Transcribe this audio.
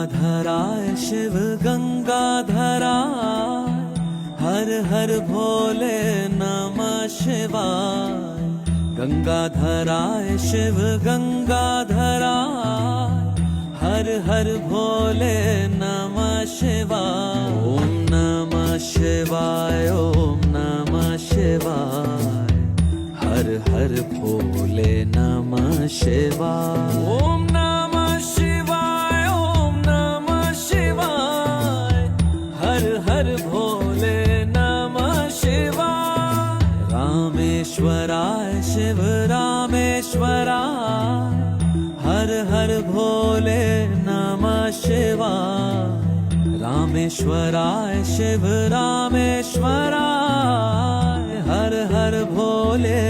गंगाधराय शिव गंगाधराय, हर हर भोले नमः शिवाय। गंगाधराय शिव गंगाधराय, हर हर भोले नमः शिवाय। ओम नमः शिवाय, ओम नमः शिवाय, हर हर भोले नमः शिवाय। ओम नमः शिवाय, ओम नमः शिवाय, हर हर भोले नमः शिवाय। रामेश्वराय शिव रामेश्वराय, हर हर भोले नमः शिवाय। रामेश्वराय शिव रामेश्वराय, हर हर भोले